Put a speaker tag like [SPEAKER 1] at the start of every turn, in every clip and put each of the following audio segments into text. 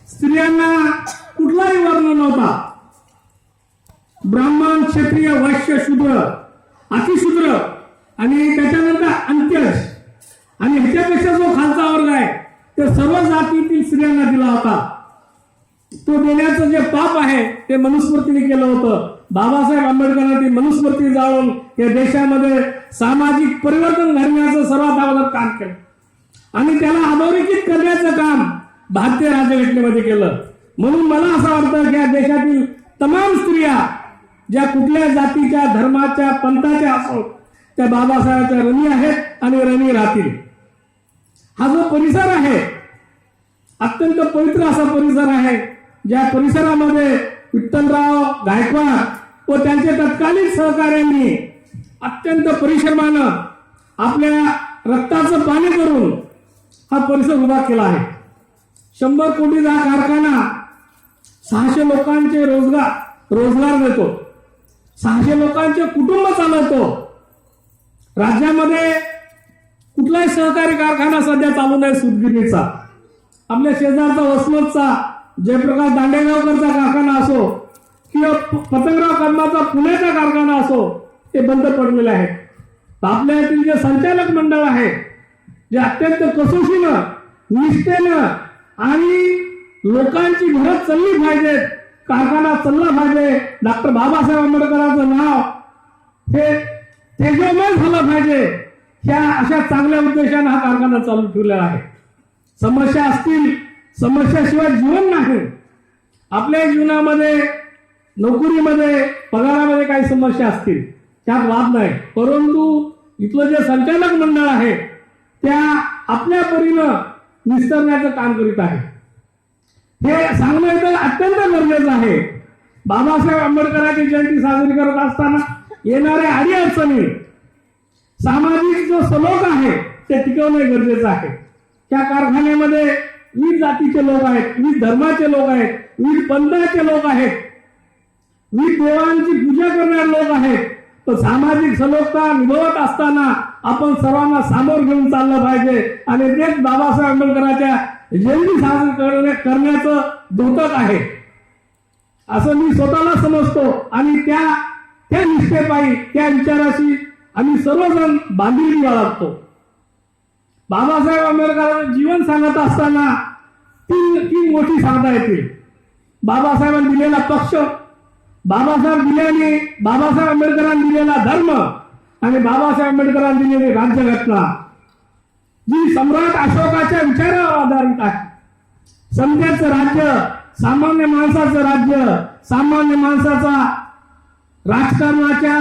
[SPEAKER 1] स्त्रियांना कुठलाही वर्ण नव्हता. ब्राह्मण, क्षत्रिय, वैश्य, शूद्र, अतिशूद्र आणि त्याच्यानंतर अंत्यज आणि ह्याच्यापेक्षा जो खालचा वर्ग आहे ते सर्व जातीतील स्त्रियांना दिला होता. तो देण्याचं जे पाप आहे ते मनुस्मृतीने केलं होतं. बाबासाहेब आंबेडकरांनी मनुस्मृती जाळून या देशामध्ये सामाजिक परिवर्तन घडण्याचं सर्वात अगोदर काम केलं आणि त्याला अधोरेखित करण्याचं काम भारतीय राज्यघटनेमध्ये केलं. म्हणून मला असं वाटतं की या देशातील तमाम स्त्रिया ज्या कुठल्या जातीच्या, धर्माच्या, पंथाच्या असो त्या बाबासाहेबांच्या ऋणी आहेत आणि ऋणी राहतील. हा जो परिसर आहे अत्यंत पवित्र असा परिसर आहे. ज्या परिसरामध्ये विठ्ठलराव गायकवाड व त्यांच्या तत्कालीन सहकार्यांनी अत्यंत परिश्रमानं आपल्या रक्ताचं पाणी करून हा परिसर उभा केला आहे. 100 कोटीचा कारखाना 600 लोकांचे रोजगार देतो, 600 लोकांचे कुटुंब चालवतो. राज्यामध्ये कुठलाही सहकारी कारखाना सध्या चालू नाही. सूतगिरणीचा, आपल्या शेजारचा वसमतचा जयप्रकाश दांडेगावकरचा कारखाना असो किंवा पतंगराव कदमाचा पुण्याचा कारखाना असो ते बंद पडलेले आहेत. आपल्या येथील जे संचालक मंडळ आहे जे अत्यंत कसोशीनं, निष्ठेनं आणि लोकांची घरं चालली पाहिजेत, कारखाना चालला पाहिजे, डॉक्टर बाबासाहेब आंबेडकरांचं नाव हे तेजोमय झालं पाहिजे, ह्या अशा चांगल्या उद्देशाने हा कारखाना चालू ठेवलेला आहे. समस्या असतील, समस्याशिवाय जीवन नाही. आपल्या जीवनामध्ये, नोकरीमध्ये, पगारामध्ये काही समस्या असतील त्यात वाद नाही, परंतु इथलं जे संचालक मंडळ आहे त्या आपल्या परीनं निस्तरण्याचं काम करीत आहे. हे सांगणं इथं अत्यंत गरजेचं आहे. बाबासाहेब आंबेडकरांची जयंती साजरी करत असताना येणाऱ्या अडीअडचणी, सामाजिक जो सलोख आहे ते टिकवणं गरजेचं आहे. त्या कारखान्यामध्ये विविध जातीचे लोक आहेत, विविध धर्माचे लोक आहेत, विविध पंथाचे लोक आहेत, विविध देवांची पूजा करणारे लोक आहेत. तर सामाजिक सलोखता निभवत असताना आपण सर्वांना सामोर घेऊन चाललं पाहिजे आणि तेच बाबासाहेब आंबेडकरांच्या जयंती साजरी करण्याचं द्योतक आहे असं मी स्वतःला समजतो. आणि त्या निष्ठेपायी, त्या विचाराशी आम्ही सर्वजण बांधिलकी बाळगतो. बाबासाहेब आंबेडकरांचं जीवन सांगत असताना तीन मोठी सांगता येतील. बाबासाहेबांनी दिलेला पक्ष, बाबासाहेब आंबेडकरांनी दिलेला धर्म आणि बाबासाहेब आंबेडकरांनी दिलेली राज्यघटना जी सम्राट अशोकाच्या विचारावर आधारित आहे. समतेचं राज्य, सामान्य माणसाचं राज्य, सामान्य माणसाचा राजकारणाच्या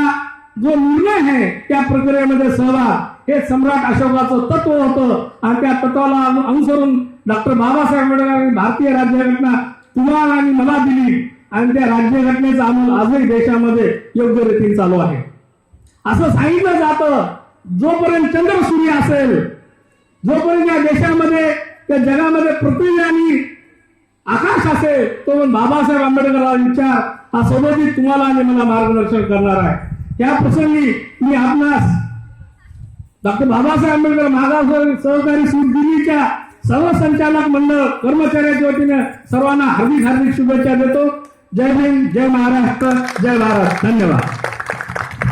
[SPEAKER 1] जो निर्णय आहे त्या प्रक्रियेमध्ये सहभाग, हे सम्राट अशोकाचं तत्व होतं आणि त्या तत्वाला अनुसरून डॉक्टर बाबासाहेब आंबेडकरांनी भारतीय राज्यघटना तुम्हाला आणि मला दिली आणि त्या राज्यघटनेचा अंमल आजही देशामध्ये योग्य रीतीने चालू आहे. असं सांगितलं जातं जोपर्यंत चंद्र सूर्य असेल, जोपर्यंत या देशामध्ये, त्या जगामध्ये पृथ्वी आणि आकाश असेल, तो बाबासाहेब आंबेडकरांचा विचार हा सोबतीत तुम्हाला आणि मला मार्गदर्शन करणार आहे. या प्रसंगी मी आपणास डॉक्टर बाबासाहेब आंबेडकर मागास सहकारी सूतगिरणीच्या सर्व संचालक मंडळ कर्मचाऱ्यांच्या वतीने सर्वांना हार्दिक शुभेच्छा देतो. जय हिंद, जय महाराष्ट्र, जय भारत. धन्यवाद.